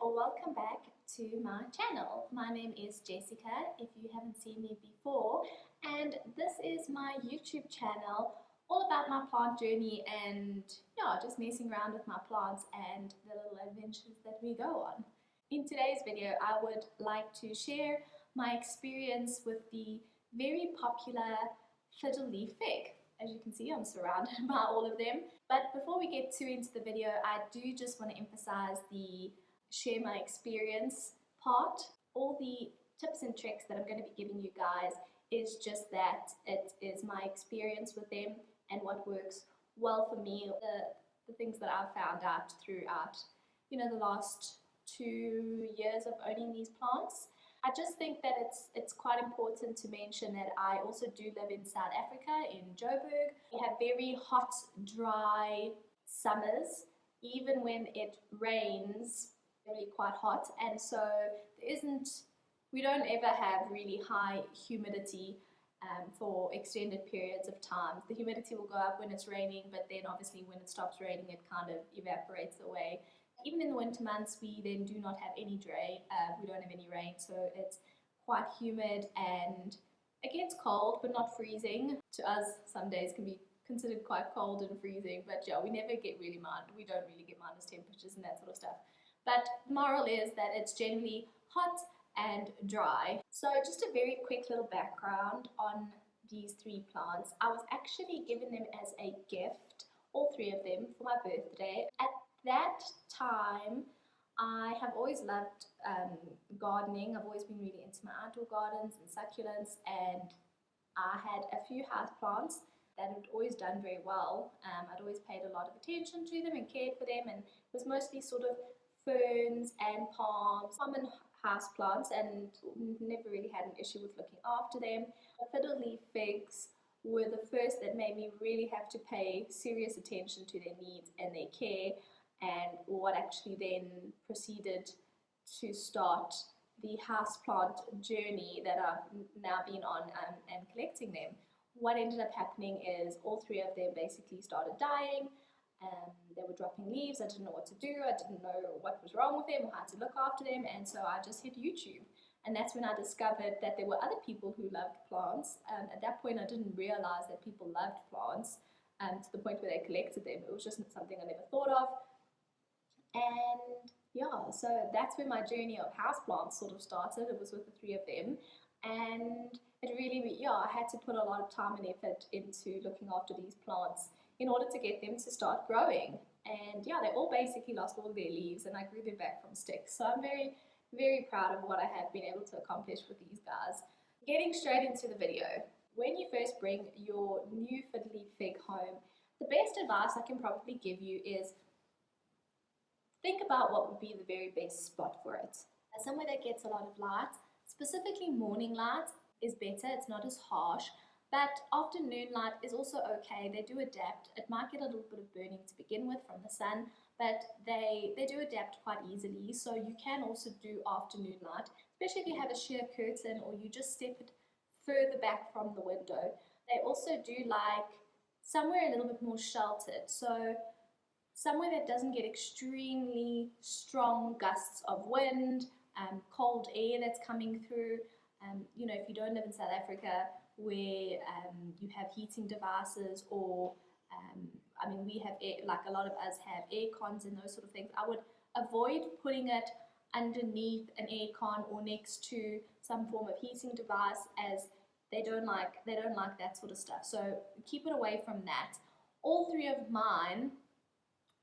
or welcome back to my channel. My name is Jessica, if you haven't seen me before, and this is my YouTube channel all about my plant journey and just messing around with my plants and the little adventures that we go on. In today's video, I would like to share my experience with the very popular Fiddle Leaf Fig. As you can see, I'm surrounded by all of them. But before we get too into the video, I do just want to emphasize the share my experience part. All the tips and tricks that I'm going to be giving you guys is just that it is my experience with them and what works well for me. The things that I've found out throughout, the last 2 years of owning these plants. I just think that it's quite important to mention that I also do live in South Africa, in Joburg. We have very hot, dry summers. Even when it rains, really quite hot, and so we don't ever have really high humidity for extended periods of time. The humidity will go up when it's raining, but then obviously when it stops raining, it kind of evaporates away. Even in the winter months, we then do not have any we don't have any rain, so it's quite humid and it gets cold, but not freezing. To us, some days can be considered quite cold and freezing, but yeah, we don't really get minus temperatures and that sort of stuff. But the moral is that it's generally hot and dry. So just a very quick little background on these 3 plants. I was actually given them as a gift, all 3 of them, for my birthday. At that time, I have always loved gardening. I've always been really into my outdoor gardens and succulents, and I had a few house plants that had always done very well. I'd always paid a lot of attention to them and cared for them, and it was mostly sort of ferns and palms, common house plants, and never really had an issue with looking after them. The Fiddle Leaf Figs were the first that made me really have to pay serious attention to their needs and their care, and what actually then proceeded to start the houseplant journey that I've now been on and collecting them. What ended up happening is all 3 of them basically started dying. They were dropping leaves. I didn't know what to do. I didn't know what was wrong with them or how to look after them, and so I just hit YouTube. And that's when I discovered that there were other people who loved plants. At that point, I didn't realize that people loved plants to the point where they collected them. It was just something I never thought of. And yeah, so that's where my journey of houseplants sort of started. It was with the 3 of them, and it really, I had to put a lot of time and effort into looking after these plants in order to get them to start growing. And yeah, they all basically lost all their leaves, and I grew them back from sticks. So I'm very, very proud of what I have been able to accomplish with these guys. Getting straight into the video, when you first bring your new Fiddle Leaf Fig home, the best advice I can probably give you is think about what would be the very best spot for it. Somewhere that gets a lot of light, specifically morning light, is better. It's not as harsh, but afternoon light is also okay. They do adapt. It might get a little bit of burning to begin with from the sun, but they do adapt quite easily. So you can also do afternoon light, especially if you have a sheer curtain or you just step it further back from the window. They also do like somewhere a little bit more sheltered. So somewhere that doesn't get extremely strong gusts of wind, cold air that's coming through. If you don't live in South Africa where you have heating devices, or we have like a lot of us have air cons and those sort of things, I would avoid putting it underneath an air con or next to some form of heating device, as they don't like that sort of stuff. So keep it away from that. All 3 of mine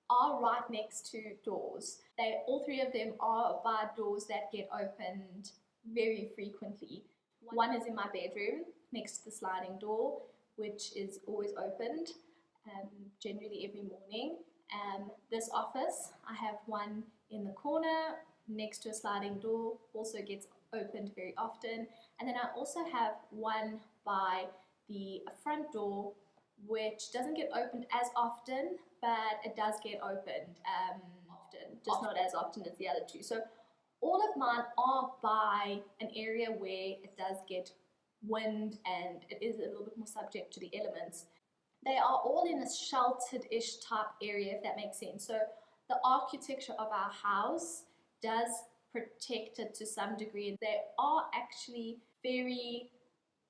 are right next to doors. All 3 of them are by doors that get opened very frequently. One is in my bedroom next to the sliding door, which is always opened, generally every morning. This office, I have one in the corner next to a sliding door, also gets opened very often. And then I also have one by the front door, which doesn't get opened as often, but it does get opened often, just not as often as the other 2. So all of mine are by an area where it does get wind and it is a little bit more subject to the elements. They are all in a sheltered-ish type area, if that makes sense. So the architecture of our house does protect it to some degree. They are actually very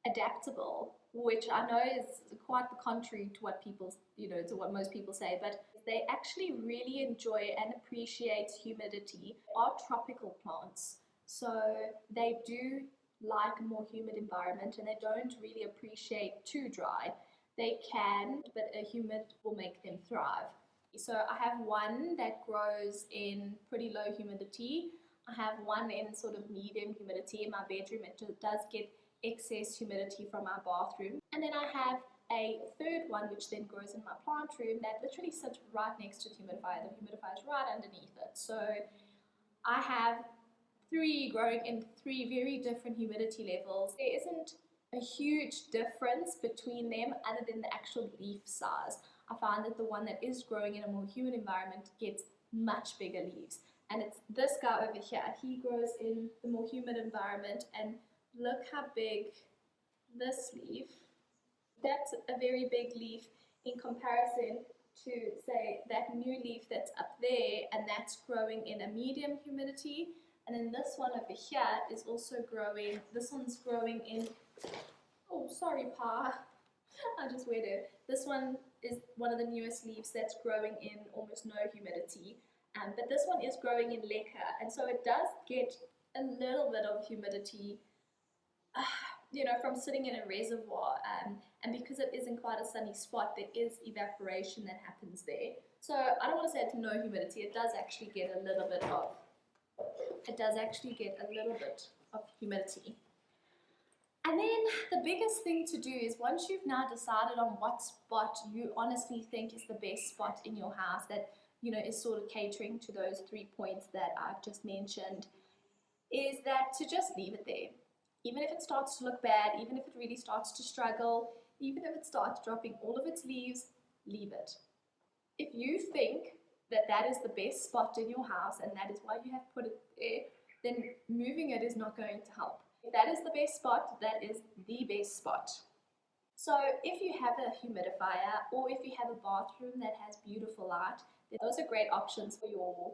adaptable, which I know is quite the contrary to what people, to what most people say, but they actually really enjoy and appreciate humidity. They are tropical plants, so they do like a more humid environment, and they don't really appreciate too dry. They can, but a humid will make them thrive. So I have one that grows in pretty low humidity. I have one in sort of medium humidity. In my bedroom, it does get excess humidity from our bathroom. And then I have a third one which then grows in my plant room that literally sits right next to the humidifier. The humidifier is right underneath it. So I have three growing in three very different humidity levels. There isn't a huge difference between them other than the actual leaf size. I find that the one that is growing in a more humid environment gets much bigger leaves. And it's this guy over here. He grows in the more humid environment, and look how big this leaf. That's a very big leaf in comparison to, say, that new leaf that's up there, and that's growing in a medium humidity. And then this one over here is also growing. This one's growing in, oh sorry Pa, I just wet it. This one is one of the newest leaves that's growing in almost no humidity. But this one is growing in LECA, and so it does get a little bit of humidity, from sitting in a reservoir, and because it isn't quite a sunny spot, there is evaporation that happens there. So I don't want to say it's no humidity. It does actually get a little bit of humidity. And then the biggest thing to do is, once you've now decided on what spot you honestly think is the best spot in your house that is sort of catering to those 3 points that I've just mentioned, is that to just leave it there. Even if it starts to look bad, even if it really starts to struggle, even if it starts dropping all of its leaves, leave it. If you think that that is the best spot in your house and that is why you have put it there, then moving it is not going to help. If that is the best spot, that is the best spot. So if you have a humidifier, or if you have a bathroom that has beautiful light, those are great options for your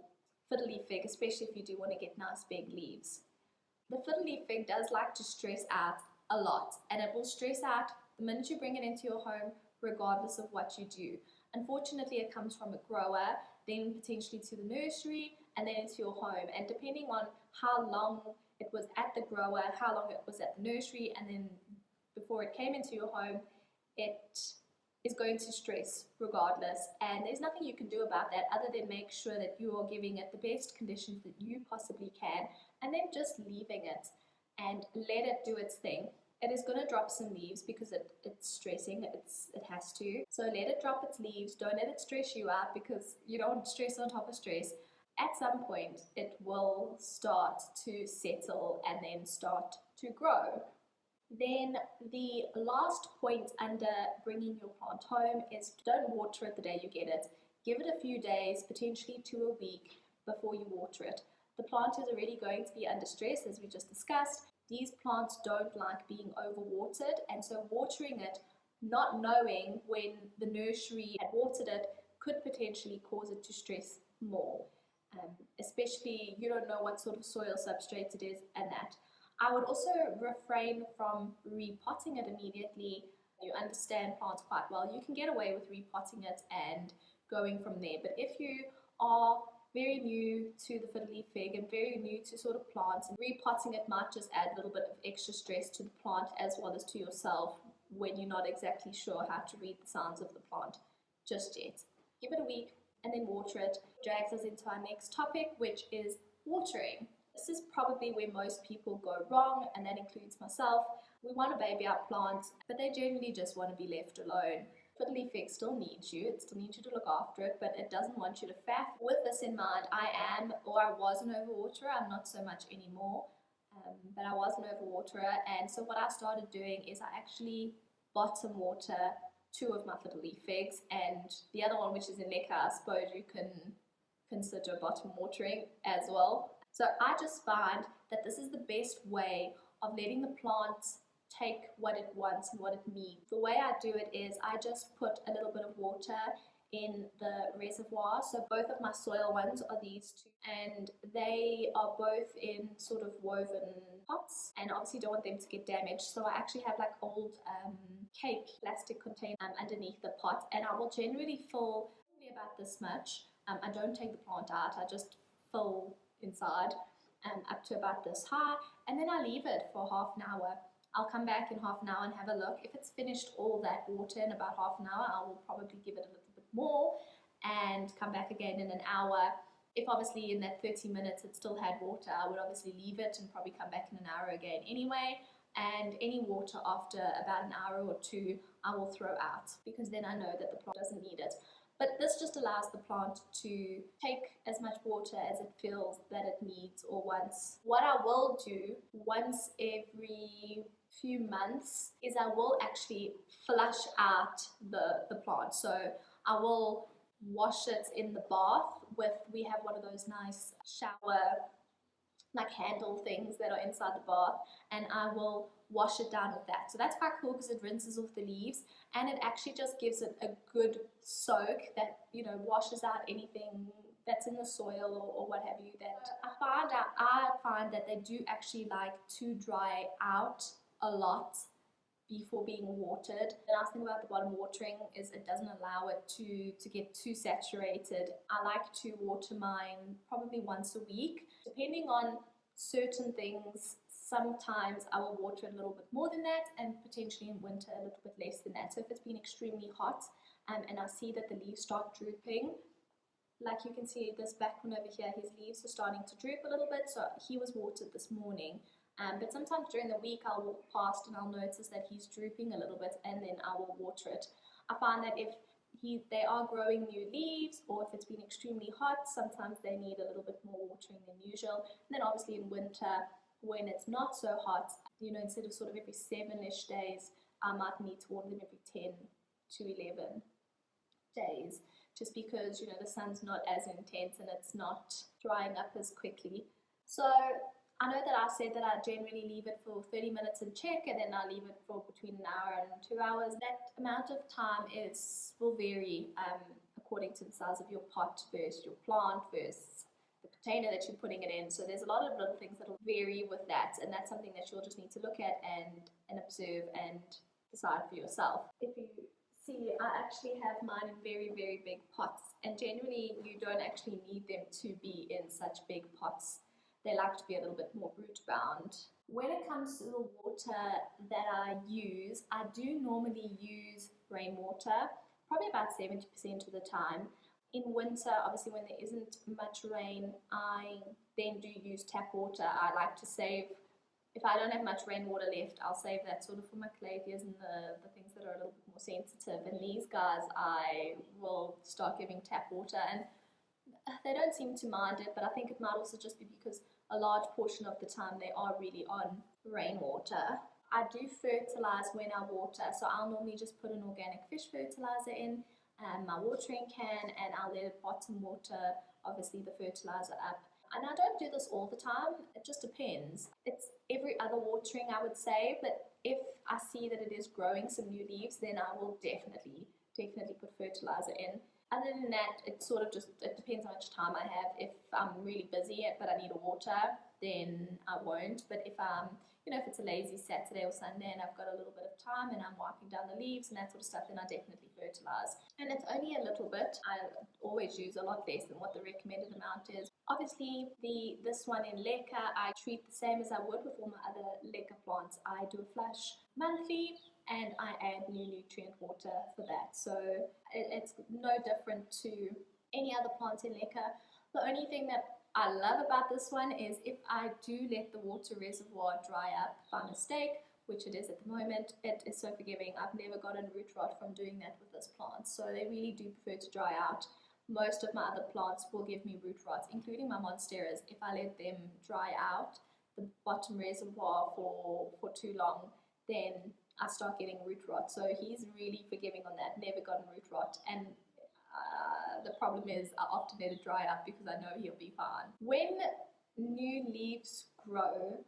Fiddle Leaf Fig, especially if you do want to get nice big leaves. The Fiddle Leaf Fig does like to stress out a lot, and it will stress out the minute you bring it into your home, regardless of what you do. Unfortunately, it comes from a grower, then potentially to the nursery, and then into your home. And depending on how long it was at the grower, how long it was at the nursery, and then before it came into your home, it is going to stress regardless. And there's nothing you can do about that other than make sure that you are giving it the best conditions that you possibly can, and then just leaving it and let it do its thing. It is going to drop some leaves because it's stressing, it has to. So let it drop its leaves, don't let it stress you out, because you don't want stress on top of stress. At some point it will start to settle and then start to grow. Then the last point under bringing your plant home is, don't water it the day you get it. Give it a few days, potentially to a week, before you water it. The plant is already going to be under stress, as we just discussed. These plants don't like being overwatered, and so watering it, not knowing when the nursery had watered it, could potentially cause it to stress more. Especially you don't know what sort of soil substrate it is and that. I would also refrain from repotting it immediately. You understand plants quite well. You can get away with repotting it and going from there. But if you are very new to the Fiddle Leaf Fig and very new to sort of plants, and repotting it might just add a little bit of extra stress to the plant as well as to yourself when you're not exactly sure how to read the signs of the plant just yet. Give it a week and then water it. Drags us into our next topic, which is watering. This is probably where most people go wrong, and that includes myself. We want to baby our plants, but they generally just want to be left alone. Fiddle Leaf Fig still needs you, it still needs you to look after it, but it doesn't want you to faff. With this in mind, I was an overwaterer. I'm not so much anymore, but I was an overwaterer, and so what I started doing is I actually bottom water 2 of my Fiddle Leaf Figs, and the other one, which is in LECA, I suppose you can consider bottom watering as well. So I just find that this is the best way of letting the plant take what it wants and what it needs. The way I do it is I just put a little bit of water in the reservoir. So both of my soil ones are these two, and they are both in sort of woven pots, and obviously don't want them to get damaged. So I actually have like old cake plastic container underneath the pot, and I will generally fill probably about this much. I don't take the plant out, I just fill inside up to about this high, and then I leave it for half an hour. I'll come back in half an hour and have a look. If it's finished all that water in about half an hour, I will probably give it a little bit more and come back again in an hour. If obviously in that 30 minutes it still had water, I would obviously leave it and probably come back in an hour again anyway. And any water after about an hour or two, I will throw out, because then I know that the plant doesn't need it. But this just allows the plant to take as much water as it feels that it needs or wants. What I will do once every few months is I will actually flush out the plant. So I will wash it in the bath with, we have one of those nice shower like handle things that are inside the bath, and I will wash it down with that. So that's quite cool because it rinses off the leaves, and it actually just gives it a good soak that, you know, washes out anything that's in the soil or what have you. That I find that they do actually like to dry out a lot before being watered. The nice thing about the bottom watering is it doesn't allow it to get too saturated. I like to water mine probably once a week. Depending on certain things, sometimes I will water it a little bit more than that, and potentially in winter a little bit less than that. So if it's been extremely hot and I see that the leaves start drooping, like you can see this back one over here, his leaves are starting to droop a little bit, so he was watered this morning. But sometimes during the week I'll walk past and I'll notice that he's drooping a little bit, and then I will water it. I find that if they are growing new leaves, or if it's been extremely hot, sometimes they need a little bit more watering than usual. And then obviously in winter, when it's not so hot, you know, instead of sort of every 7-ish days, I might need to water them every 10 to 11 days, just because, you know, the sun's not as intense and it's not drying up as quickly. So I know that I said that I generally leave it for 30 minutes and check, and then I leave it for between an hour and 2 hours. That amount of time will vary according to the size of your pot versus your plant versus the container that you're putting it in. So there's a lot of little things that will vary with that, and that's something that you'll just need to look at and observe and decide for yourself. If you see, I actually have mine in very, very big pots, and generally you don't actually need them to be in such big pots. They like to be a little bit more root bound. When it comes to the water that I use, I do normally use rainwater, probably about 70% of the time. In winter, obviously when there isn't much rain, I then do use tap water. I like to save, if I don't have much rainwater left, I'll save that sort of for my calatheas and the things that are a little bit more sensitive. And these guys, I will start giving tap water, and they don't seem to mind it, but I think it might also just be because a large portion of the time they are really on rainwater. I do fertilize when I water, so I'll normally just put an organic fish fertilizer in my watering can, and I'll let it bottom water, obviously, the fertilizer up. And I don't do this all the time, it just depends. It's every other watering, I would say, but if I see that it is growing some new leaves, then I will definitely put fertilizer in. Other than that, it depends how much time I have. If I'm really busy but I need a water, then I won't. But if if it's a lazy Saturday or Sunday and I've got a little bit of time and I'm wiping down the leaves and that sort of stuff, then I definitely fertilize. And it's only a little bit. I always use a lot less than what the recommended amount is. Obviously, this one in LECA, I treat the same as I would with all my other LECA plants. I do a flush monthly, and I add new nutrient water for that. So it's no different to any other plant in LECA. The only thing that I love about this one is if I do let the water reservoir dry up by mistake, which it is at the moment, it is so forgiving. I've never gotten root rot from doing that with this plant. So they really do prefer to dry out. Most of my other plants will give me root rots, including my monsteras. If I let them dry out the bottom reservoir for too long, then I start getting root rot. So he's really forgiving on that, never gotten root rot. And the problem is I often let it dry up because I know he'll be fine. When new leaves grow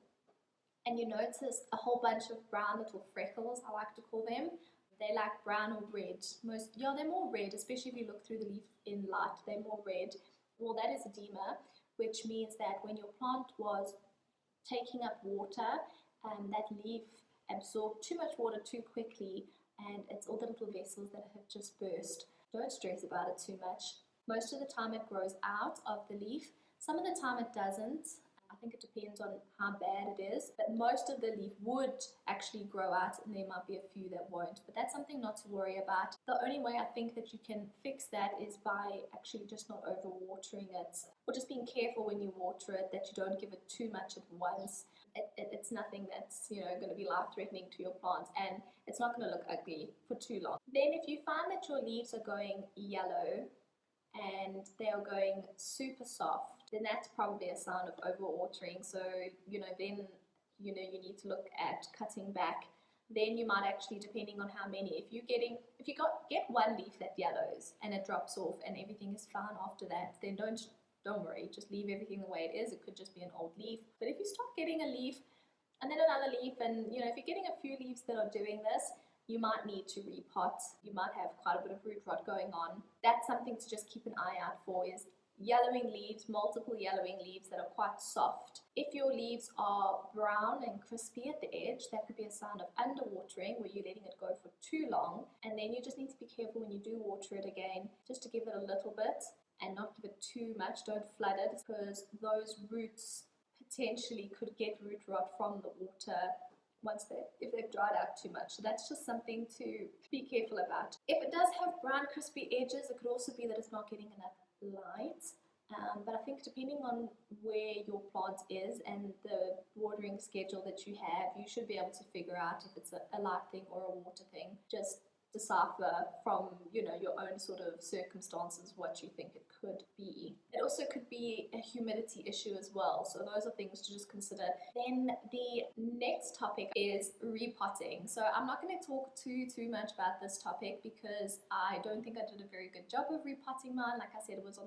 and you notice a whole bunch of brown little freckles, I like to call them, They like brown or red. They're more red, especially if you look through the leaf in light, they're more red. Well, that is edema, which means that when your plant was taking up water, that leaf absorbed too much water too quickly, and it's all the little vessels that have just burst. Don't stress about it too much. Most of the time it grows out of the leaf. Some of the time it doesn't. I think it depends on how bad it is, but most of the leaf would actually grow out, and there might be a few that won't, but that's something not to worry about. The only way I think that you can fix that is by actually just not overwatering it, or just being careful when you water it, that you don't give it too much at once. It's nothing that's going to be life-threatening to your plants, and it's not going to look ugly for too long. Then if you find that your leaves are going yellow and they are going super soft, then that's probably a sign of overwatering. So then you need to look at cutting back. Then you might actually, depending on how many, if you get one leaf that yellows and it drops off and everything is fine after that, then don't worry, just leave everything the way it is. It could just be an old leaf. But if you start getting a leaf and then another leaf, and if you're getting a few leaves that are doing this, you might need to repot. You might have quite a bit of root rot going on. That's something to just keep an eye out for, is yellowing leaves, multiple yellowing leaves that are quite soft. If your leaves are brown and crispy at the edge, that could be a sign of underwatering, where you're letting it go for too long. And then you just need to be careful when you do water it again, just to give it a little bit and not give it too much. Don't flood it, because those roots potentially could get root rot from the water if they've dried out too much. So that's just something to be careful about. If it does have brown crispy edges, it could also be that it's not getting enough light. But I think depending on where your plant is and the watering schedule that you have, you should be able to figure out if it's a light thing or a water thing. Just decipher from your own sort of circumstances what you think it could be. It also could be a humidity issue as well, so those are things to just consider. Then the next topic is repotting. So I'm not going to talk too much about this topic, because I don't think I did a very good job of repotting mine. Like I said, it was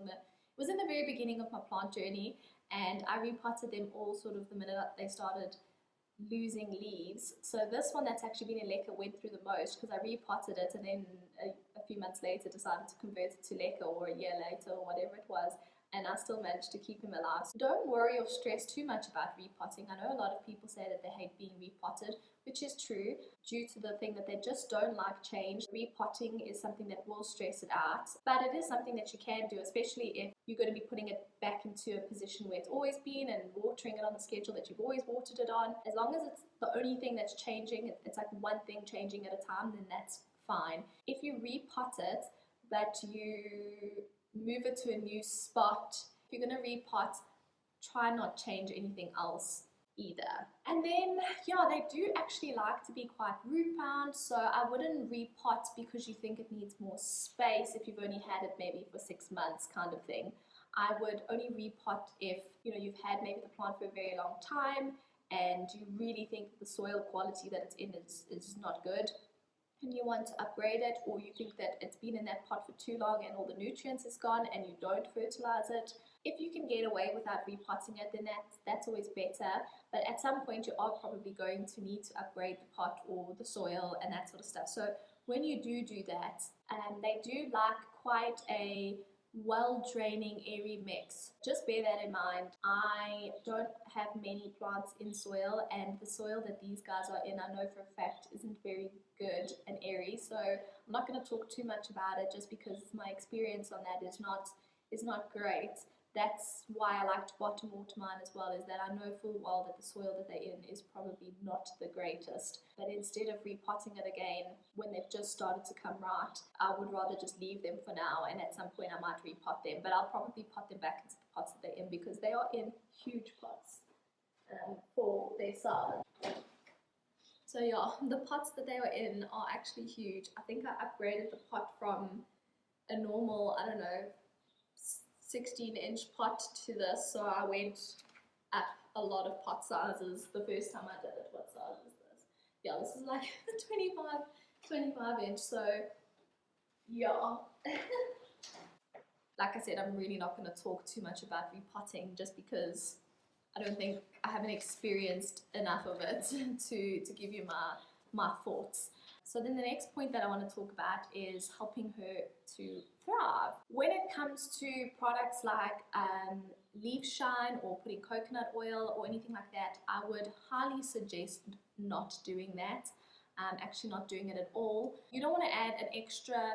in the very beginning of my plant journey, and I repotted them all sort of the minute they started losing leaves. So this one that's actually been in LECA went through the most, because I repotted it and then a few months later decided to convert it to LECA, or a year later or whatever it was, and I still managed to keep him alive. So don't worry or stress too much about repotting. I know a lot of people say that they hate being repotted, which is true, due to the thing that they just don't like change. Repotting is something that will stress it out, but it is something that you can do, especially if you're going to be putting it back into a position where it's always been and watering it on the schedule that you've always watered it on. As long as it's the only thing that's changing, it's like one thing changing at a time, then that's fine. If you repot it, but you move it to a new spot, if you're going to repot, try not change anything else either. And then they do actually like to be quite root bound, so I wouldn't repot because you think it needs more space if you've only had it maybe for 6 months kind of thing. I would only repot if you've had maybe the plant for a very long time and you really think the soil quality that it's in is not good, and you want to upgrade it, or you think that it's been in that pot for too long and all the nutrients is gone and you don't fertilize it. If you can get away without repotting it, then that's always better. But at some point you are probably going to need to upgrade the pot or the soil and that sort of stuff. So when you do that, they do like quite a well-draining airy mix. Just bear that in mind. I don't have many plants in soil, and the soil that these guys are in, I know for a fact isn't very good and airy, so I'm not going to talk too much about it, just because my experience on that is not great. That's why I like to bottom water mine as well, is that I know full well that the soil that they're in is probably not the greatest. But instead of repotting it again when they've just started to come right, I would rather just leave them for now, and at some point I might repot them. But I'll probably pot them back into the pots that they're in, because they are in huge pots for their size. So the pots that they were in are actually huge. I think I upgraded the pot from a normal, 16-inch pot to this, so I went up a lot of pot sizes the first time I did it. What size is this? Yeah, this is like 25 inch, so yeah. Like I said, I'm really not going to talk too much about repotting, just because I haven't experienced enough of it to give you my thoughts. So then the next point that I want to talk about is helping her to thrive. When it comes to products like leaf shine or putting coconut oil or anything like that, I would highly suggest not doing that. Actually not doing it at all. You don't want to add an extra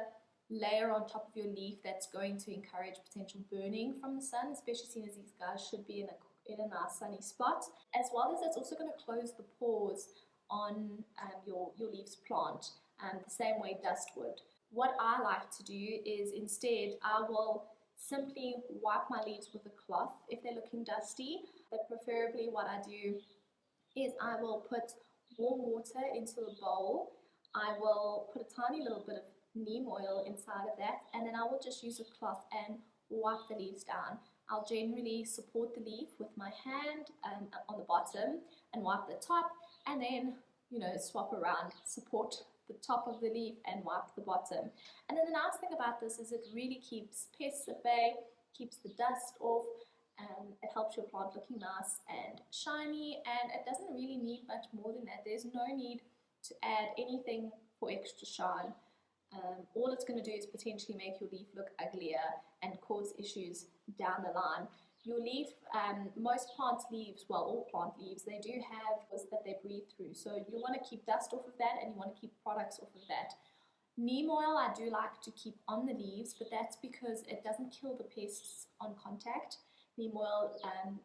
layer on top of your leaf that's going to encourage potential burning from the sun, especially seeing as these guys should be in a nice sunny spot, as well as it's also going to close the pores on your leaf's plant, the same way dust would. What I like to do is instead I will simply wipe my leaves with a cloth if they're looking dusty, but preferably what I do is I will put warm water into a bowl. I will put a tiny little bit of neem oil inside of that, and then I will just use a cloth and wipe the leaves down. I'll generally support the leaf with my hand on the bottom and wipe the top, and then swap around, support the top of the leaf and wipe the bottom. And then the nice thing about this is it really keeps pests at bay, keeps the dust off, and it helps your plant looking nice and shiny, and it doesn't really need much more than that. There's no need to add anything for extra shine. All it's going to do is potentially make your leaf look uglier and cause issues down the line. Your leaf, most plant leaves, well, all plant leaves, they do have this that they breathe through. So you want to keep dust off of that, and you want to keep products off of that. Neem oil I do like to keep on the leaves, but that's because it doesn't kill the pests on contact. Neem oil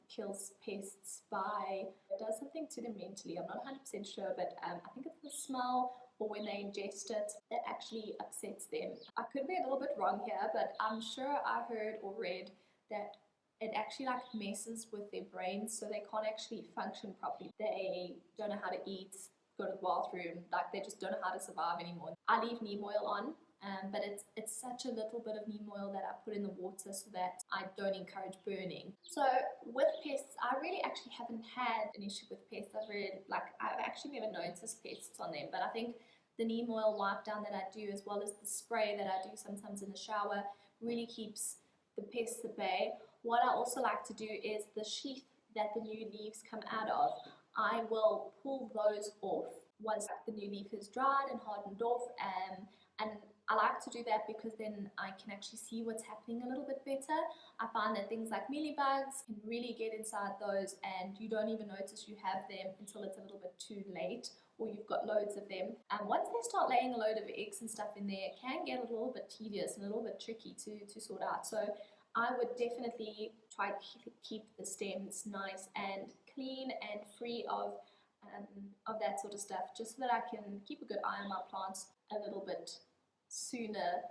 kills pests by, it does something to them mentally, I'm not 100% sure, but I think it's the smell or when they ingest it that actually upsets them. I could be a little bit wrong here, but I'm sure I heard or read that it actually like messes with their brains, so they can't actually function properly. They don't know how to eat, go to the bathroom, like they just don't know how to survive anymore. I leave neem oil on, but it's such a little bit of neem oil that I put in the water so that I don't encourage burning. So with pests, I really actually haven't had an issue with pests. I've actually never noticed pests on them, but I think the neem oil wipe down that I do, as well as the spray that I do sometimes in the shower, really keeps the pests at bay. What I also like to do is the sheath that the new leaves come out of, I will pull those off once the new leaf is dried and hardened off, and I like to do that because then I can actually see what's happening a little bit better. I find that things like mealybugs can really get inside those, and you don't even notice you have them until it's a little bit too late or you've got loads of them. And once they start laying a load of eggs and stuff in there, it can get a little bit tedious and a little bit tricky to sort out. So I would definitely try to keep the stems nice and clean and free of that sort of stuff, just so that I can keep a good eye on my plants a little bit sooner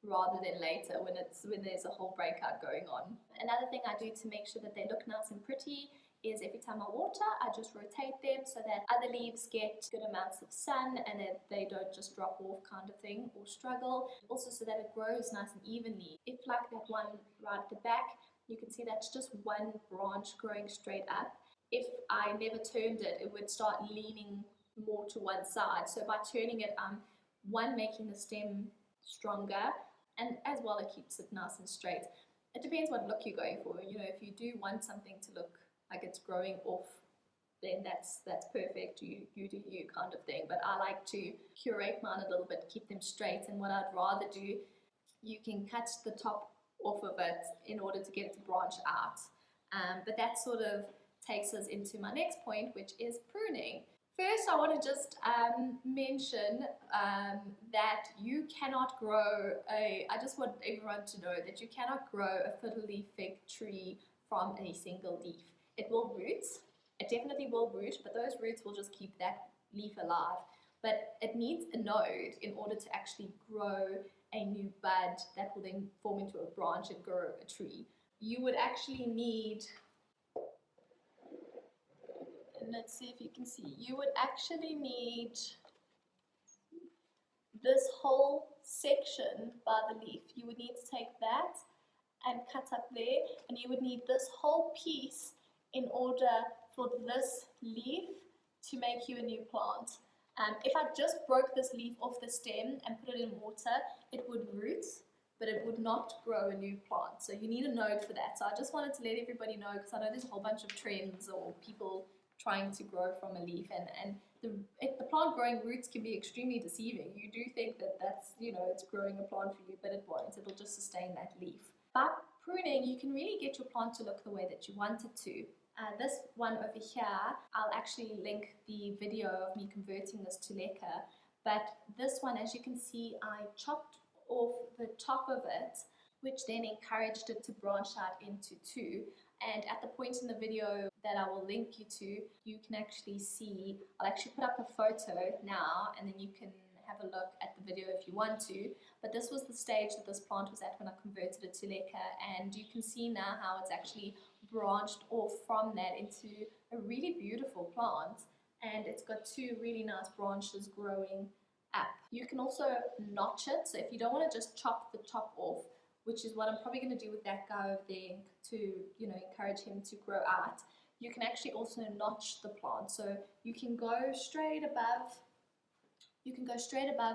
rather than later when there's a whole breakout going on. Another thing I do to make sure that they look nice and pretty is every time I water, I just rotate them so that other leaves get good amounts of sun and that they don't just drop off kind of thing or struggle. Also so that it grows nice and evenly. If like that one right at the back, you can see that's just one branch growing straight up. If I never turned it, it would start leaning more to one side. So by turning it, I'm making the stem stronger, and as well it keeps it nice and straight. It depends what look you're going for. If you do want something to look like it's growing off, then that's perfect. You do you kind of thing. But I like to curate mine a little bit, keep them straight. And what I'd rather do, you can cut the top off of it in order to get it to branch out. But that sort of takes us into my next point, which is pruning. First, I want to just mention that you cannot grow I just want everyone to know that you cannot grow a Fiddle Leaf Fig tree from a single leaf. It will root, it definitely will root, but those roots will just keep that leaf alive. But it needs a node in order to actually grow a new bud that will then form into a branch and grow a tree. You would actually need, let's see if you can see, you would actually need this whole section by the leaf. You would need to take that and cut up there, and you would need this whole piece in order for this leaf to make you a new plant. If I just broke this leaf off the stem and put it in water, it would root, but it would not grow a new plant. So you need a node for that. So I just wanted to let everybody know, because I know there's a whole bunch of trends or people trying to grow from a leaf, and the plant growing roots can be extremely deceiving. You do think that that's, it's growing a plant for you, but it won't. It'll just sustain that leaf. By pruning, you can really get your plant to look the way that you want it to. This one over here, I'll actually link the video of me converting this to LECA, but this one, as you can see, I chopped off the top of it, which then encouraged it to branch out into two. And at the point in the video that I will link you to, you can actually see, I'll actually put up a photo now, and then you can have a look at the video if you want to. But this was the stage that this plant was at when I converted it to LECA, and you can see now how it's actually branched off from that into a really beautiful plant, and it's got two really nice branches growing up. You can also notch it, so if you don't want to just chop the top off, which is what I'm probably going to do with that guy over there to encourage him to grow out, you can actually also notch the plant. So you can go straight above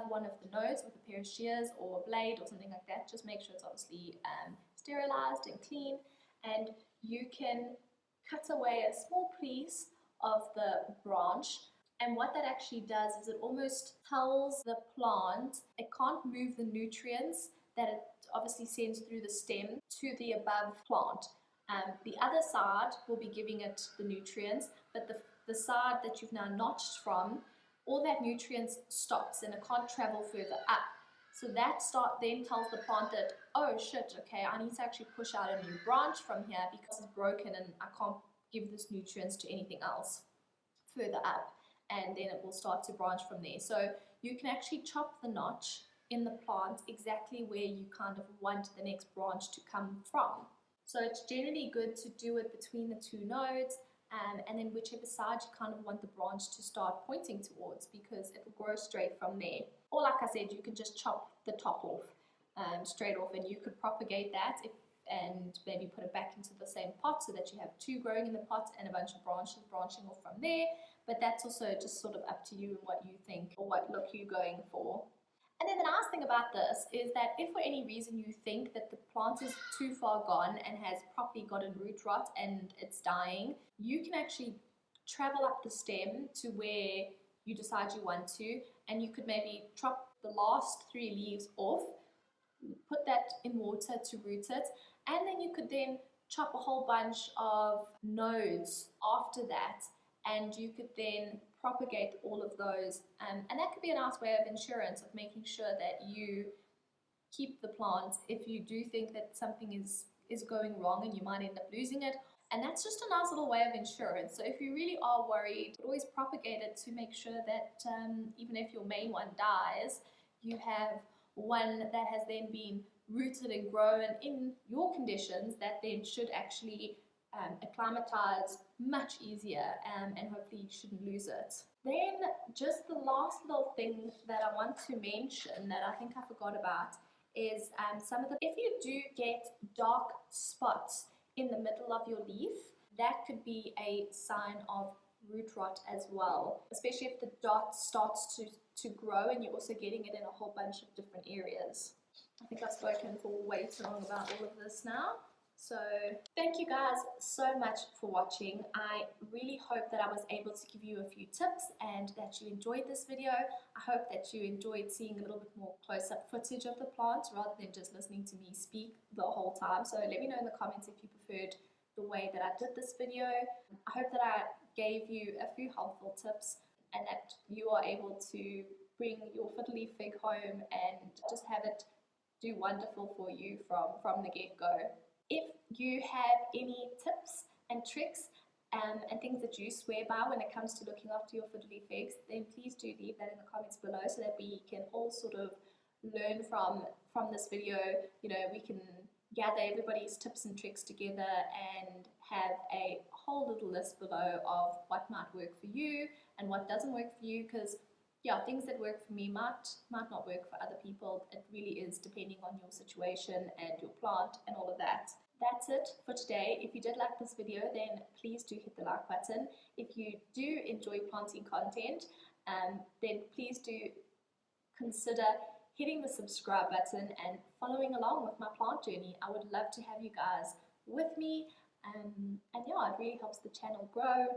one of the nodes with a pair of shears or a blade or something like that. Just make sure it's obviously sterilized and clean, and you can cut away a small piece of the branch. And what that actually does is it almost tells the plant it can't move the nutrients that it obviously sends through the stem to the above plant. The other side will be giving it the nutrients, but the side that you've now notched from, all that nutrients stops and it can't travel further up. So that then tells the plant that, oh shit, okay, I need to actually push out a new branch from here because it's broken and I can't give this nutrients to anything else further up, and then it will start to branch from there. So you can actually chop the notch in the plant exactly where you kind of want the next branch to come from. So it's generally good to do it between the two nodes, and then whichever side you kind of want the branch to start pointing towards, because it will grow straight from there. Or like I said, you can just chop the top off straight off, and you could propagate that and maybe put it back into the same pot so that you have two growing in the pot and a bunch of branches branching off from there. But that's also just sort of up to you and what you think or what look you're going for. And then the nice thing about this is that if for any reason you think that the plant is too far gone and has properly gotten root rot and it's dying, you can actually travel up the stem to where you decide you want to, and you could maybe chop the last 3 leaves off, put that in water to root it, and then you could then chop a whole bunch of nodes after that, and you could then propagate all of those, and that could be a nice way of insurance, of making sure that you keep the plant if you do think that something is going wrong and you might end up losing it. And that's just a nice little way of insurance. So if you really are worried, always propagate it to make sure that even if your main one dies, you have one that has then been rooted and grown in your conditions that then should actually acclimatize much easier, and hopefully you shouldn't lose it. Then just the last little thing that I want to mention that I think I forgot about is if you do get dark spots in the middle of your leaf, that could be a sign of root rot as well, especially if the dot starts to grow and you're also getting it in a whole bunch of different areas. I think I've spoken for way too long about all of this now. So thank you guys so much for watching. I really hope that I was able to give you a few tips and that you enjoyed this video. I hope that you enjoyed seeing a little bit more close-up footage of the plant rather than just listening to me speak the whole time. So let me know in the comments if you preferred the way that I did this video. I hope that I gave you a few helpful tips and that you are able to bring your Fiddle Leaf Fig home and just have it do wonderful for you from the get-go. If you have any tips and tricks and things that you swear by when it comes to looking after your Fiddle Leaf Figs, then please do leave that in the comments below so that we can all sort of learn from this video. You know, we can gather everybody's tips and tricks together and have a whole little list below of what might work for you and what doesn't work for you, because yeah, things that work for me might not work for other people. It really is depending on your situation and your plant and all of that. That's it for today. If you did like this video, then please do hit the like button. If you do enjoy planting content, then please do consider hitting the subscribe button and following along with my plant journey. I would love to have you guys with me, and yeah, it really helps the channel grow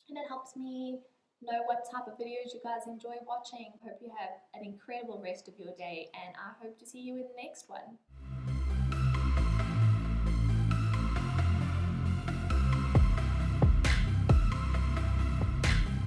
and it helps me know what type of videos you guys enjoy watching. Hope you have an incredible rest of your day, and I hope to see you in the next one.